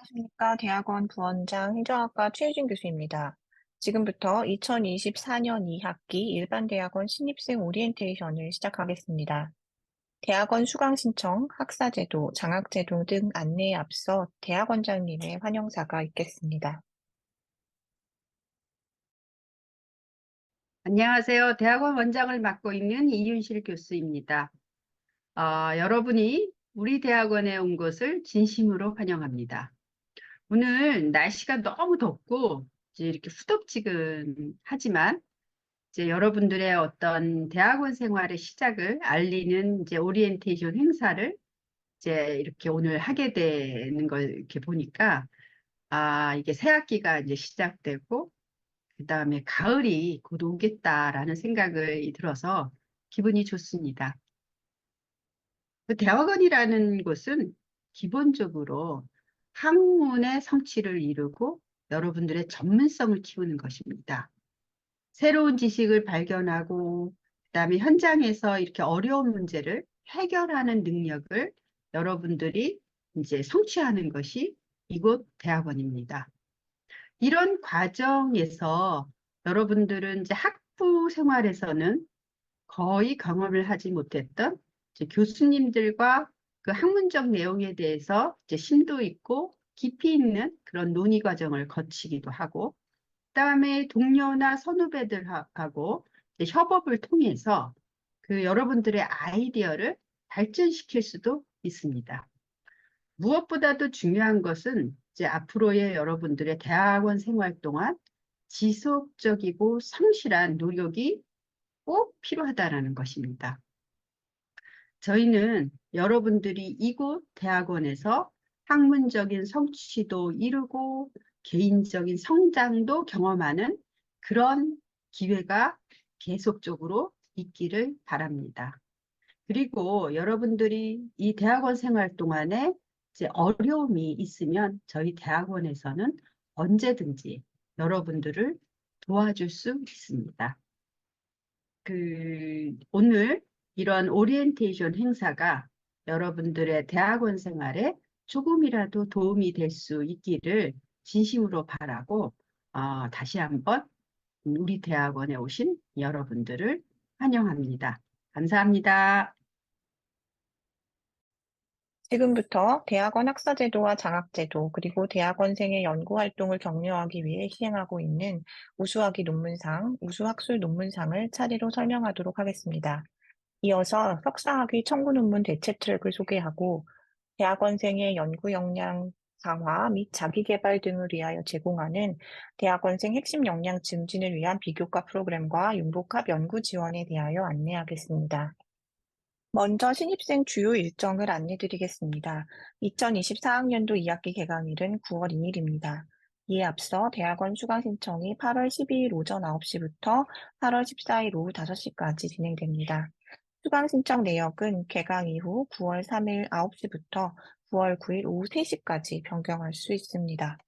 안녕하십니까. 대학원 부원장 행정학과 최유진 교수입니다. 지금부터 2024년 2학기 일반대학원 신입생 오리엔테이션을 시작하겠습니다. 대학원 수강 신청, 학사제도, 장학제도 등 안내에 앞서 대학원장님의 환영사가 있겠습니다. 안녕하세요. 대학원 원장을 맡고 있는 이윤실 교수입니다. 여러분이 우리 대학원에 온 것을 진심으로 환영합니다. 오늘 날씨가 너무 덥고 이제 이렇게 후덥지근하지만 이제 여러분들의 어떤 대학원 생활의 시작을 알리는 이제 오리엔테이션 행사를 이제 이렇게 오늘 하게 되는 걸 이렇게 보니까 이게 새 학기가 이제 시작되고 그다음에 가을이 곧 오겠다라는 생각을 들어서 기분이 좋습니다. 그 대학원이라는 곳은 기본적으로 학문의 성취를 이루고 여러분들의 전문성을 키우는 것입니다. 새로운 지식을 발견하고 그다음에 현장에서 이렇게 어려운 문제를 해결하는 능력을 여러분들이 이제 성취하는 것이 이곳 대학원입니다. 이런 과정에서 여러분들은 이제 학부 생활에서는 거의 경험을 하지 못했던 이제 교수님들과 그 학문적 내용에 대해서 이제 심도 있고 깊이 있는 그런 논의 과정을 거치기도 하고, 그다음에 동료나 선후배들하고 이제 협업을 통해서 그 여러분들의 아이디어를 발전시킬 수도 있습니다. 무엇보다도 중요한 것은 이제 앞으로의 여러분들의 대학원 생활 동안 지속적이고 성실한 노력이 꼭 필요하다라는 것입니다. 저희는 여러분들이 이곳 대학원에서 학문적인 성취도 이루고 개인적인 성장도 경험하는 그런 기회가 계속적으로 있기를 바랍니다. 그리고 여러분들이 이 대학원 생활 동안에 이제 어려움이 있으면 저희 대학원에서는 언제든지 여러분들을 도와줄 수 있습니다. 오늘 이런 오리엔테이션 행사가 여러분들의 대학원 생활에 조금이라도 도움이 될 수 있기를 진심으로 바라고, 다시 한번 우리 대학원에 오신 여러분들을 환영합니다. 감사합니다. 지금부터 대학원 학사제도와 장학제도, 그리고 대학원생의 연구활동을 격려하기 위해 시행하고 있는 우수학위 논문상, 우수학술 논문상을 차례로 설명하도록 하겠습니다. 이어서 석사학위 청구 논문 대체 트랙을 소개하고 대학원생의 연구 역량 강화 및 자기계발 등을 위하여 제공하는 대학원생 핵심 역량 증진을 위한 비교과 프로그램과 융복합 연구 지원에 대하여 안내하겠습니다. 먼저 신입생 주요 일정을 안내드리겠습니다. 2024학년도 2학기 개강일은 9월 2일입니다. 이에 앞서 대학원 수강 신청이 8월 12일 오전 9시부터 8월 14일 오후 5시까지 진행됩니다. 수강 신청 내역은 개강 이후 9월 3일 9시부터 9월 9일 오후 3시까지 변경할 수 있습니다.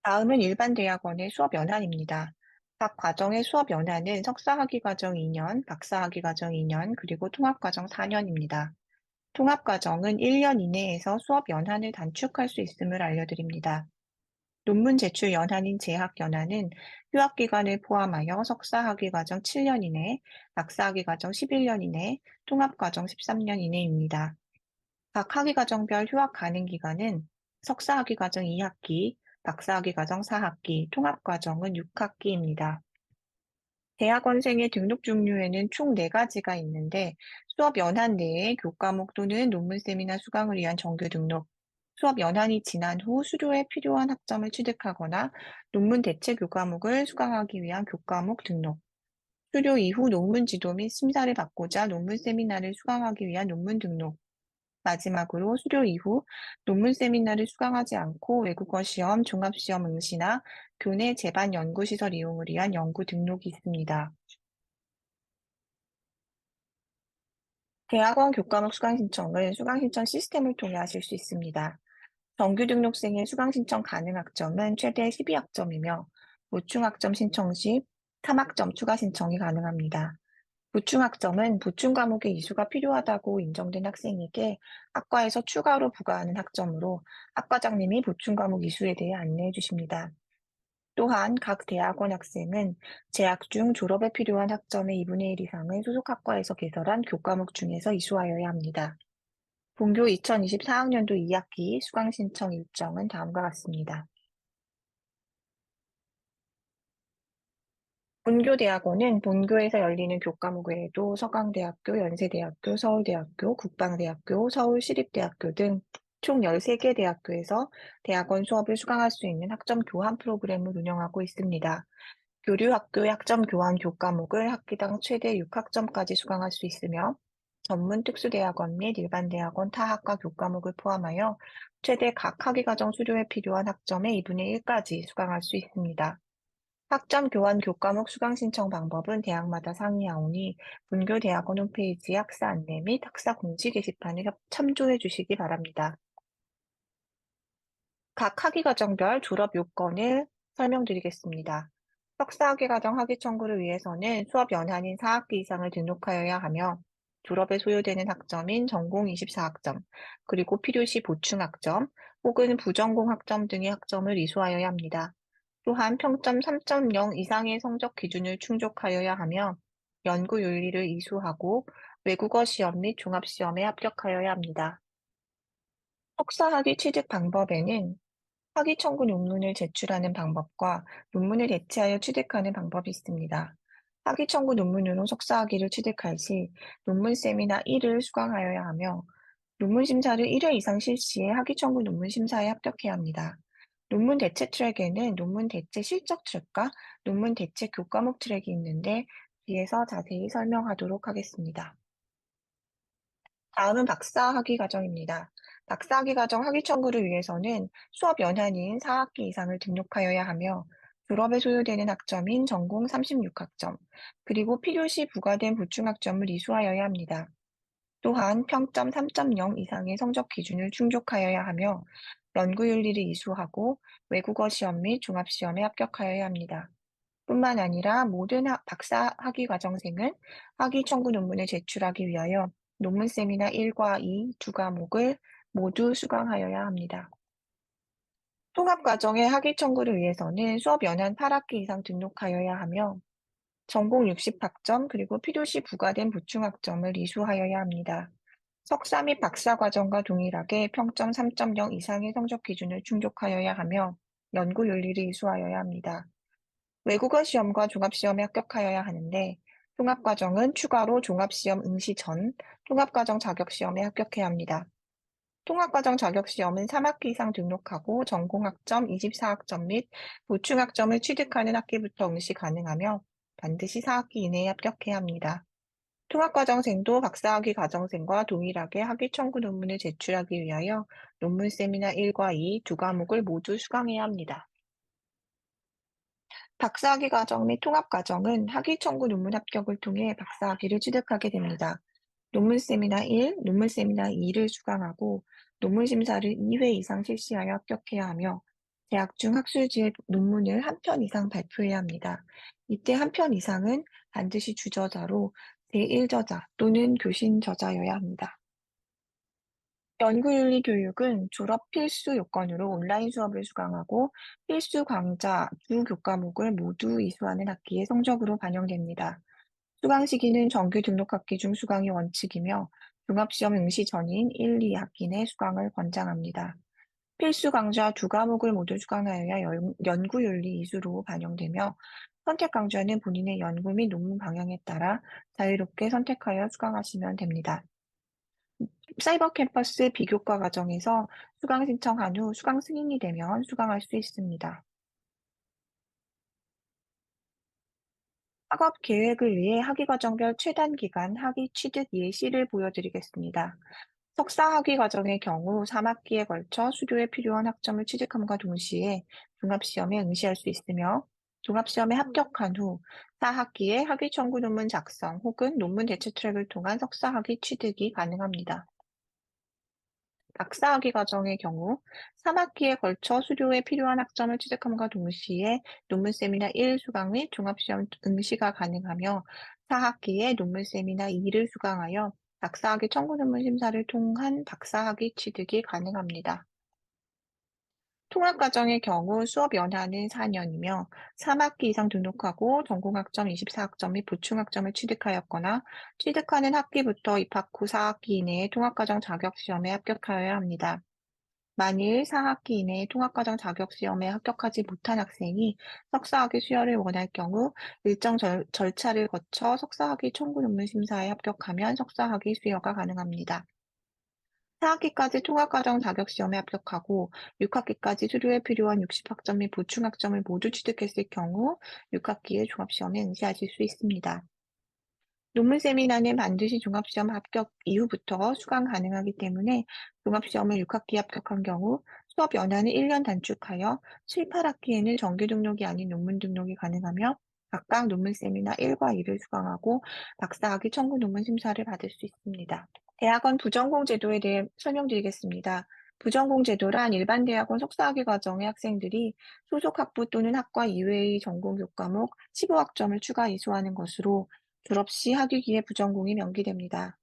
다음은 일반 대학원의 수업 연한입니다. 각 과정의 수업 연한은 석사학위 과정 2년, 박사학위 과정 2년, 그리고 통합과정 4년입니다. 통합과정은 1년 이내에서 수업 연한을 단축할 수 있음을 알려드립니다. 논문 제출 연한인 재학 연한은 휴학 기간을 포함하여 석사학위 과정 7년 이내, 박사학위 과정 11년 이내, 통합과정 13년 이내입니다. 각 학위 과정별 휴학 가능 기간은 석사학위 과정 2학기, 박사학위 과정 4학기, 통합과정은 6학기입니다. 대학원생의 등록 종류에는 총 4가지가 있는데 수업 연한 내에 교과목 또는 논문 세미나 수강을 위한 정규 등록, 수업 연한이 지난 후 수료에 필요한 학점을 취득하거나 논문 대체 교과목을 수강하기 위한 교과목 등록, 수료 이후 논문 지도 및 심사를 받고자 논문 세미나를 수강하기 위한 논문 등록, 마지막으로 수료 이후 논문 세미나를 수강하지 않고 외국어 시험, 종합시험 응시나 교내 제반 연구시설 이용을 위한 연구 등록이 있습니다. 대학원 교과목 수강 신청은 수강 신청 시스템을 통해 하실 수 있습니다. 정규 등록생의 수강 신청 가능 학점은 최대 12학점이며 보충 학점 신청 시 3학점 추가 신청이 가능합니다. 부충학점은 부충 과목의 이수가 필요하다고 인정된 학생에게 학과에서 추가로 부과하는 학점으로 학과장님이 부충 과목 이수에 대해 안내해 주십니다. 또한 각 대학원 학생은 재학 중 졸업에 필요한 학점의 2분의 1 이상을 소속 학과에서 개설한 교과목 중에서 이수하여야 합니다. 본교 2024학년도 2학기 수강 신청 일정은 다음과 같습니다. 본교대학원은 본교에서 열리는 교과목 외에도 서강대학교, 연세대학교, 서울대학교, 국방대학교, 서울시립대학교 등 총 13개 대학교에서 대학원 수업을 수강할 수 있는 학점 교환 프로그램을 운영하고 있습니다. 교류학교의 학점 교환 교과목을 학기당 최대 6학점까지 수강할 수 있으며 전문 특수대학원 및 일반 대학원 타 학과 교과목을 포함하여 최대 각 학위과정 수료에 필요한 학점의 2분의 1까지 수강할 수 있습니다. 학점 교환 교과목 수강 신청 방법은 대학마다 상이하오니 본교 대학원 홈페이지 학사 안내 및 학사 공지 게시판을 참조해 주시기 바랍니다. 각 학위과정별 졸업 요건을 설명드리겠습니다. 석사학위과정 학위 청구를 위해서는 수업 연한인 4학기 이상을 등록하여야 하며 졸업에 소요되는 학점인 전공 24학점, 그리고 필요시 보충학점 혹은 부전공 학점 등의 학점을 이수하여야 합니다. 또한 평점 3.0 이상의 성적 기준을 충족하여야 하며 연구 윤리를 이수하고 외국어 시험 및 종합시험에 합격하여야 합니다. 석사학위 취득 방법에는 학위 청구 논문을 제출하는 방법과 논문을 대체하여 취득하는 방법이 있습니다. 학위 청구 논문으로 석사학위를 취득할 시 논문 세미나 1을 수강하여야 하며 논문 심사를 1회 이상 실시해 학위 청구 논문 심사에 합격해야 합니다. 논문 대체 트랙에는 논문 대체 실적 트랙과 논문 대체 교과목 트랙이 있는데 뒤에서 자세히 설명하도록 하겠습니다. 다음은 박사학위 과정입니다. 박사학위 과정 학위 청구를 위해서는 수업 연한인 4학기 이상을 등록하여야 하며 졸업에 소요되는 학점인 전공 36학점, 그리고 필요시 부과된 부충학점을 이수하여야 합니다. 또한 평점 3.0 이상의 성적 기준을 충족하여야 하며 연구윤리를 이수하고 외국어 시험 및 종합시험에 합격하여야 합니다. 뿐만 아니라 모든 박사 학위 과정생은 학위 청구 논문을 제출하기 위하여 논문 세미나 1과 2 두 과목을 모두 수강하여야 합니다. 통합 과정의 학위 청구를 위해서는 수업 연한 8학기 이상 등록하여야 하며 전공 60학점 그리고 필요시 부과된 보충학점을 이수하여야 합니다. 석사 및 박사 과정과 동일하게 평점 3.0 이상의 성적 기준을 충족하여야 하며 연구 윤리를 이수하여야 합니다. 외국어 시험과 종합시험에 합격하여야 하는데 통합과정은 추가로 종합시험 응시 전 통합과정 자격시험에 합격해야 합니다. 통합과정 자격시험은 3학기 이상 등록하고 전공학점 24학점 및 보충학점을 취득하는 학기부터 응시 가능하며 반드시 4학기 이내에 합격해야 합니다. 통합과정생도 박사학위 과정생과 동일하게 학위 청구 논문을 제출하기 위하여 논문 세미나 1과 2 두 과목을 모두 수강해야 합니다. 박사학위 과정 및 통합과정은 학위 청구 논문 합격을 통해 박사학위를 취득하게 됩니다. 논문 세미나 1, 논문 세미나 2를 수강하고 논문 심사를 2회 이상 실시하여 합격해야 하며 재학 중 학술지에 논문을 한 편 이상 발표해야 합니다. 이때 한 편 이상은 반드시 주저자로 제1저자 또는 교신 저자여야 합니다. 연구윤리 교육은 졸업 필수 요건으로 온라인 수업을 수강하고 필수 강좌 두 교과목을 모두 이수하는 학기의 성적으로 반영됩니다. 수강 시기는 정규 등록학기 중 수강이 원칙이며 종합시험 응시 전인 1, 2학기 내 수강을 권장합니다. 필수 강좌 두 과목을 모두 수강하여야 연구윤리 이수로 반영되며 선택 강좌는 본인의 연구 및 논문 방향에 따라 자유롭게 선택하여 수강하시면 됩니다. 사이버 캠퍼스 비교과 과정에서 수강 신청한 후 수강 승인이 되면 수강할 수 있습니다. 학업 계획을 위해 학위과정별 최단 기간 학위 취득 예시를 보여드리겠습니다. 석사 학위과정의 경우 3학기에 걸쳐 수료에 필요한 학점을 취득함과 동시에 종합시험에 응시할 수 있으며 종합시험에 합격한 후 4학기에 학위 청구 논문 작성 혹은 논문 대체 트랙을 통한 석사 학위 취득이 가능합니다. 박사학위 과정의 경우 3학기에 걸쳐 수료에 필요한 학점을 취득함과 동시에 논문 세미나 1 수강 및 종합시험 응시가 가능하며 4학기에 논문 세미나 2를 수강하여 박사학위 청구 논문 심사를 통한 박사학위 취득이 가능합니다. 통합과정의 경우 수업 연한은 4년이며 3학기 이상 등록하고 전공학점 24학점 및 보충학점을 취득하였거나 취득하는 학기부터 입학 후 4학기 이내에 통합과정 자격시험에 합격하여야 합니다. 만일 4학기 이내에 통합과정 자격시험에 합격하지 못한 학생이 석사학위 수여를 원할 경우 일정 절차를 거쳐 석사학위 청구 논문 심사에 합격하면 석사학위 수여가 가능합니다. 4학기까지 통합과정 자격시험에 합격하고 6학기까지 수료에 필요한 60학점 및 보충학점을 모두 취득했을 경우 6학기에 종합시험에 응시하실 수 있습니다. 논문 세미나는 반드시 종합시험 합격 이후부터 수강 가능하기 때문에 종합시험을 6학기에 합격한 경우 수업 연한을 1년 단축하여 7, 8학기에는 정규 등록이 아닌 논문 등록이 가능하며 각각 논문 세미나 1과 2를 수강하고 박사학위 청구 논문 심사를 받을 수 있습니다. 대학원 부전공 제도에 대해 설명드리겠습니다. 부전공 제도란 일반 대학원 석사학위 과정의 학생들이 소속 학부 또는 학과 이외의 전공 교과목 15학점을 추가 이수하는 것으로 졸업 시 학위기에 부전공이 명기됩니다.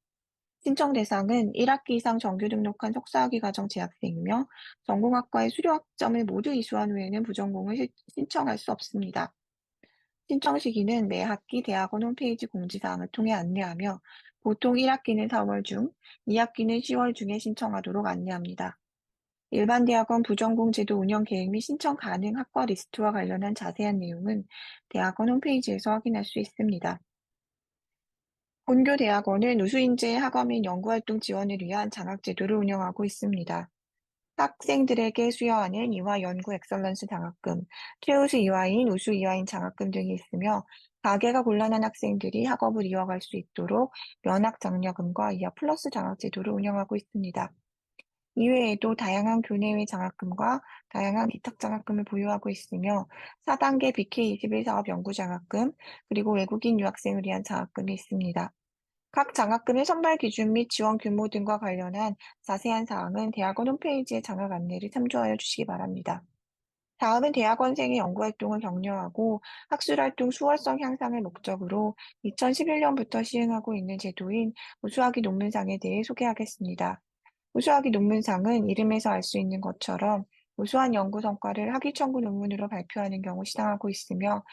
신청 대상은 1학기 이상 정규 등록한 석사학위 과정 재학생이며 전공학과의 수료 학점을 모두 이수한 후에는 부전공을 신청할 수 없습니다. 신청 시기는 매 학기 대학원 홈페이지 공지사항을 통해 안내하며 보통 1학기는 4월 중, 2학기는 10월 중에 신청하도록 안내합니다. 일반 대학원 부전공 제도 운영 계획 및 신청 가능 학과 리스트와 관련한 자세한 내용은 대학원 홈페이지에서 확인할 수 있습니다. 본교 대학원은 우수인재 학업 및 연구활동 지원을 위한 장학제도를 운영하고 있습니다. 학생들에게 수여하는 이화 연구 엑설런스 장학금, 최우수 이화인, 우수 이화인 장학금 등이 있으며 가계가 곤란한 학생들이 학업을 이어갈 수 있도록 면학 장려금과 이하 플러스 장학 제도를 운영하고 있습니다. 이외에도 다양한 교내외 장학금과 다양한 기탁 장학금을 보유하고 있으며 4단계 BK21 사업 연구 장학금, 그리고 외국인 유학생을 위한 장학금이 있습니다. 각 장학금의 선발 기준 및 지원 규모 등과 관련한 자세한 사항은 대학원 홈페이지의 장학 안내를 참조하여 주시기 바랍니다. 다음은 대학원생의 연구활동을 격려하고 학술활동 수월성 향상을 목적으로 2011년부터 시행하고 있는 제도인 우수학위 논문상에 대해 소개하겠습니다. 우수학위 논문상은 이름에서 알 수 있는 것처럼 우수한 연구 성과를 학위 청구 논문으로 발표하는 경우 시상하고 있으며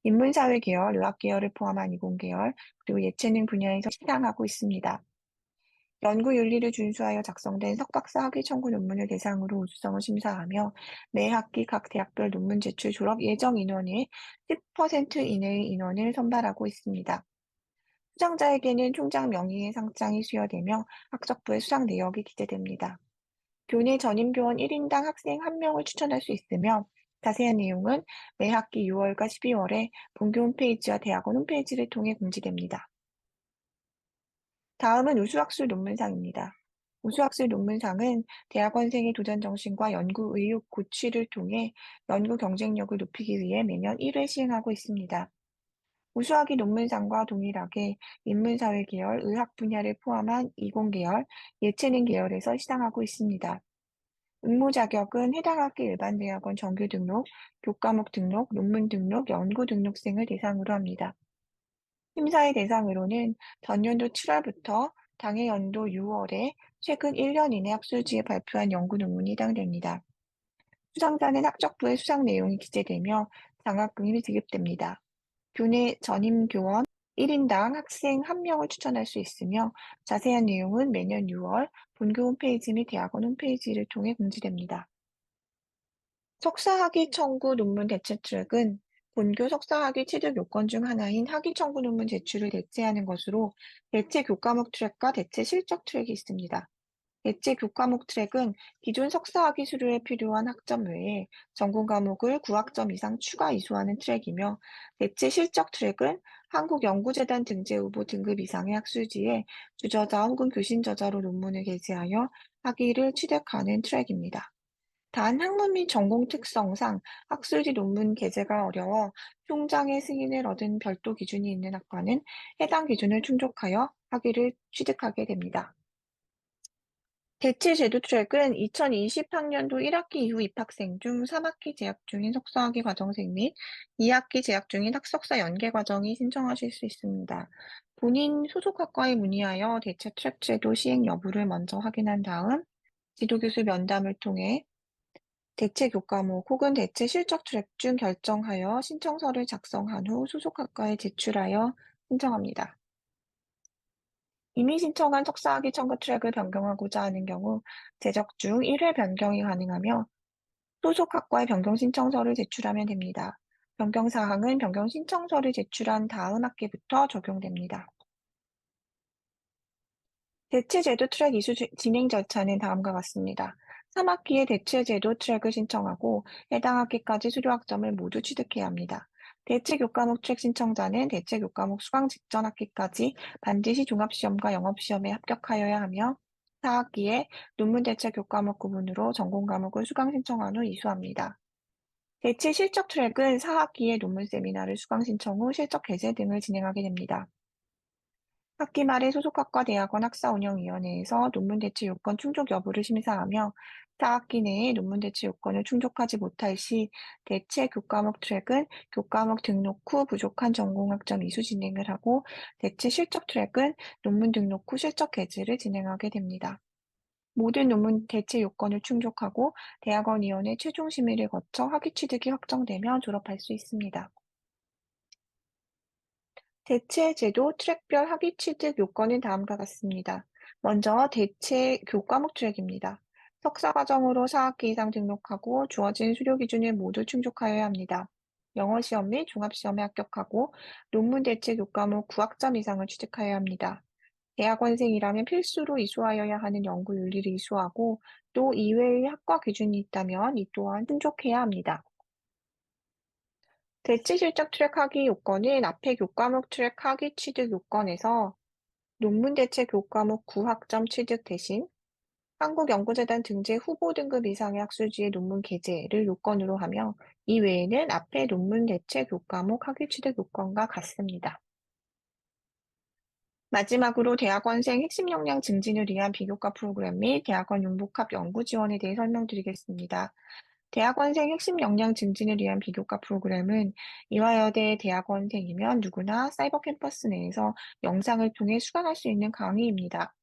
인문사회 계열, 의학 계열을 포함한 이공계열, 그리고 예체능 분야에서 시상하고 있습니다. 연구 윤리를 준수하여 작성된 석박사 학위 청구 논문을 대상으로 우수성을 심사하며 매 학기 각 대학별 논문 제출 졸업 예정 인원의 10% 이내의 인원을 선발하고 있습니다. 수상자에게는 총장 명의의 상장이 수여되며 학적부의 수상 내역이 기재됩니다. 교내 전임교원 1인당 학생 1명을 추천할 수 있으며 자세한 내용은 매 학기 6월과 12월에 본교 홈페이지와 대학원 홈페이지를 통해 공지됩니다. 다음은 우수학술 논문상입니다. 우수학술 논문상은 대학원생의 도전 정신과 연구 의욕 고취를 통해 연구 경쟁력을 높이기 위해 매년 1회 시행하고 있습니다. 우수학위 논문상과 동일하게 인문사회 계열, 의학 분야를 포함한 이공계열, 예체능 계열에서 시상하고 있습니다. 응모 자격은 해당 학기 일반 대학원 정규 등록, 교과목 등록, 논문 등록, 연구 등록생을 대상으로 합니다. 심사의 대상으로는 전년도 7월부터 당해 연도 6월에 최근 1년 이내 학술지에 발표한 연구 논문이 해당됩니다. 수상자는 학적부의 수상 내용이 기재되며 장학금이 지급됩니다. 교내 전임교원 1인당 학생 1명을 추천할 수 있으며 자세한 내용은 매년 6월 본교 홈페이지 및 대학원 홈페이지를 통해 공지됩니다. 석사학위 청구 논문 대체 트랙은 본교 석사학위 취득 요건 중 하나인 학위 청구 논문 제출을 대체하는 것으로 대체 교과목 트랙과 대체 실적 트랙이 있습니다. 대체 교과목 트랙은 기존 석사학위 수료에 필요한 학점 외에 전공 과목을 9학점 이상 추가 이수하는 트랙이며 대체 실적 트랙은 한국연구재단 등재 후보 등급 이상의 학술지에 주저자 혹은 교신 저자로 논문을 게재하여 학위를 취득하는 트랙입니다. 단 학문 및 전공 특성상 학술지 논문 게재가 어려워 총장의 승인을 얻은 별도 기준이 있는 학과는 해당 기준을 충족하여 학위를 취득하게 됩니다. 대체 제도 트랙은 2020학년도 1학기 이후 입학생 중 3학기 재학 중인 석사학위 과정생 및 2학기 재학 중인 학석사 연계 과정이 신청하실 수 있습니다. 본인 소속 학과에 문의하여 대체 트랙 제도 시행 여부를 먼저 확인한 다음 지도교수 면담을 통해 대체 교과목 혹은 대체 실적 트랙 중 결정하여 신청서를 작성한 후 소속 학과에 제출하여 신청합니다. 이미 신청한 석사학위 청구 트랙을 변경하고자 하는 경우 재적 중 1회 변경이 가능하며 소속 학과에 변경 신청서를 제출하면 됩니다. 변경 사항은 변경 신청서를 제출한 다음 학기부터 적용됩니다. 대체제도 트랙 이수 진행 절차는 다음과 같습니다. 3학기에 대체제도 트랙을 신청하고 해당 학기까지 수료 학점을 모두 취득해야 합니다. 대체교과목 트랙 신청자는 대체교과목 수강 직전 학기까지 반드시 종합시험과 영업시험에 합격하여야 하며 4학기에 논문 대체 교과목 구분으로 전공 과목을 수강 신청한 후 이수합니다. 대체 실적 트랙은 4학기에 논문 세미나를 수강 신청 후 실적 게재 등을 진행하게 됩니다. 학기 말에 소속학과 대학원 학사운영위원회에서 논문 대체 요건 충족 여부를 심사하며 4학기 내에 논문 대체 요건을 충족하지 못할 시 대체 교과목 트랙은 교과목 등록 후 부족한 전공학점 이수 진행을 하고 대체 실적 트랙은 논문 등록 후 실적 게재를 진행하게 됩니다. 모든 논문 대체 요건을 충족하고 대학원위원회 최종 심의를 거쳐 학위 취득이 확정되면 졸업할 수 있습니다. 대체 제도 트랙별 학위 취득 요건은 다음과 같습니다. 먼저 대체 교과목 트랙입니다. 석사 과정으로 4학기 이상 등록하고 주어진 수료 기준을 모두 충족하여야 합니다. 영어 시험 및 종합 시험에 합격하고 논문 대체 교과목 9학점 이상을 취득하여야 합니다. 대학원생이라면 필수로 이수하여야 하는 연구 윤리를 이수하고 또 이외의 학과 기준이 있다면 이 또한 충족해야 합니다. 대체 실적 트랙 학위 요건은 앞에 교과목 트랙 학위 취득 요건에서 논문 대체 교과목 9학점 취득 대신 한국연구재단 등재 후보 등급 이상의 학술지의 논문 게재를 요건으로 하며 이 외에는 앞에 논문 대체 교과목 학위 취득 요건과 같습니다. 마지막으로 대학원생 핵심 역량 증진을 위한 비교과 프로그램 및 대학원 융복합 연구 지원에 대해 설명드리겠습니다. 대학원생 핵심 역량 증진을 위한 비교과 프로그램은 이화여대 대학원생이면 누구나 사이버 캠퍼스 내에서 영상을 통해 수강할 수 있는 강의입니다.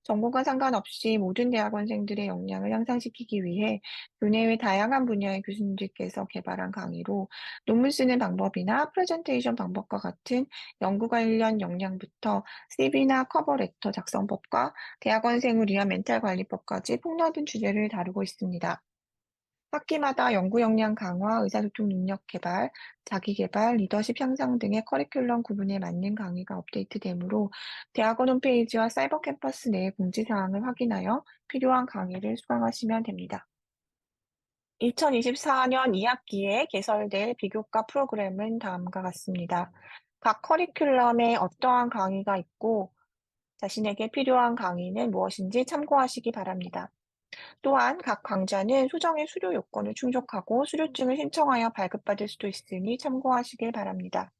전공과 상관없이 모든 대학원생들의 역량을 향상시키기 위해 교내외 다양한 분야의 교수님들께서 개발한 강의로 논문 쓰는 방법이나 프레젠테이션 방법과 같은 연구 관련 역량부터 CV나 커버레터 작성법과 대학원생을 위한 멘탈 관리법까지 폭넓은 주제를 다루고 있습니다. 학기마다 연구 역량 강화, 의사소통 능력 개발, 자기 개발, 리더십 향상 등의 커리큘럼 구분에 맞는 강의가 업데이트되므로 대학원 홈페이지와 사이버 캠퍼스 내의 공지사항을 확인하여 필요한 강의를 수강하시면 됩니다. 2024년 2학기에 개설될 비교과 프로그램은 다음과 같습니다. 각 커리큘럼에 어떠한 강의가 있고 자신에게 필요한 강의는 무엇인지 참고하시기 바랍니다. 또한 각 강좌는 소정의 수료 요건을 충족하고 수료증을 신청하여 발급받을 수도 있으니 참고하시길 바랍니다.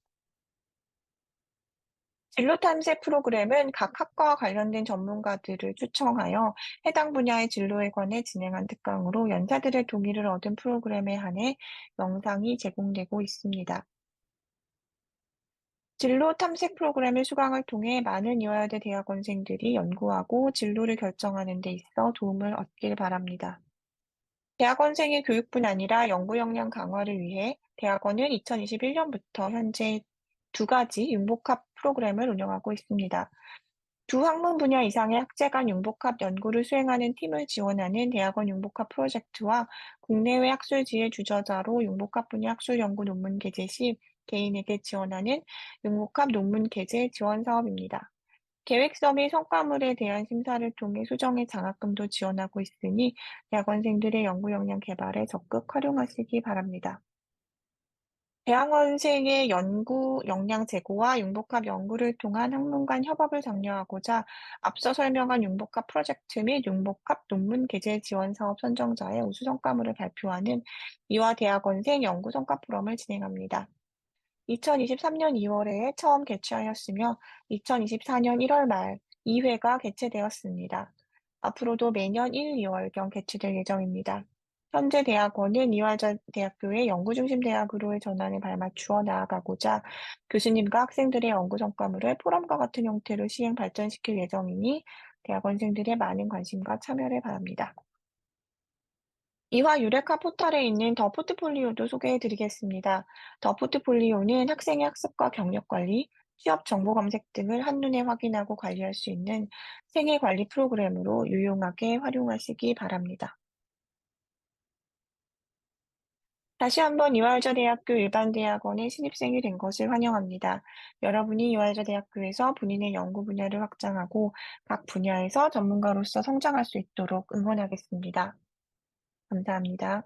진로 탐색 프로그램은 각 학과와 관련된 전문가들을 초청하여 해당 분야의 진로에 관해 진행한 특강으로 연사들의 동의를 얻은 프로그램에 한해 영상이 제공되고 있습니다. 진로 탐색 프로그램의 수강을 통해 많은 이화여대 대학원생들이 연구하고 진로를 결정하는 데 있어 도움을 얻길 바랍니다. 대학원생의 교육뿐 아니라 연구 역량 강화를 위해 대학원은 2021년부터 현재 두 가지 융복합 프로그램을 운영하고 있습니다. 두 학문 분야 이상의 학제 간 융복합 연구를 수행하는 팀을 지원하는 대학원 융복합 프로젝트와 국내외 학술지의 주저자로 융복합 분야 학술 연구 논문 게재 시 개인에게 지원하는 융복합 논문 게재 지원 사업입니다. 계획서 및 성과물에 대한 심사를 통해 수정의 장학금도 지원하고 있으니 대학원생들의 연구 역량 개발에 적극 활용하시기 바랍니다. 대학원생의 연구 역량 제고와 융복합 연구를 통한 학문 간 협업을 장려하고자 앞서 설명한 융복합 프로젝트 및 융복합 논문 게재 지원 사업 선정자의 우수 성과물을 발표하는 이화 대학원생 연구 성과 포럼을 진행합니다. 2023년 2월에 처음 개최하였으며 2024년 1월 말 2회가 개최되었습니다. 앞으로도 매년 1, 2월경 개최될 예정입니다. 현재 대학원은 이화여자 대학교의 연구중심 대학으로의 전환에 발맞추어 나아가고자 교수님과 학생들의 연구 성과물을 포럼과 같은 형태로 시행 발전시킬 예정이니 대학원생들의 많은 관심과 참여를 바랍니다. 이화 유레카 포털에 있는 더 포트폴리오도 소개해 드리겠습니다. 더 포트폴리오는 학생의 학습과 경력 관리, 취업 정보 검색 등을 한눈에 확인하고 관리할 수 있는 생애 관리 프로그램으로 유용하게 활용하시기 바랍니다. 다시 한번 이화여자대학교 일반대학원에 신입생이 된 것을 환영합니다. 여러분이 이화여자대학교에서 본인의 연구 분야를 확장하고 각 분야에서 전문가로서 성장할 수 있도록 응원하겠습니다. 감사합니다.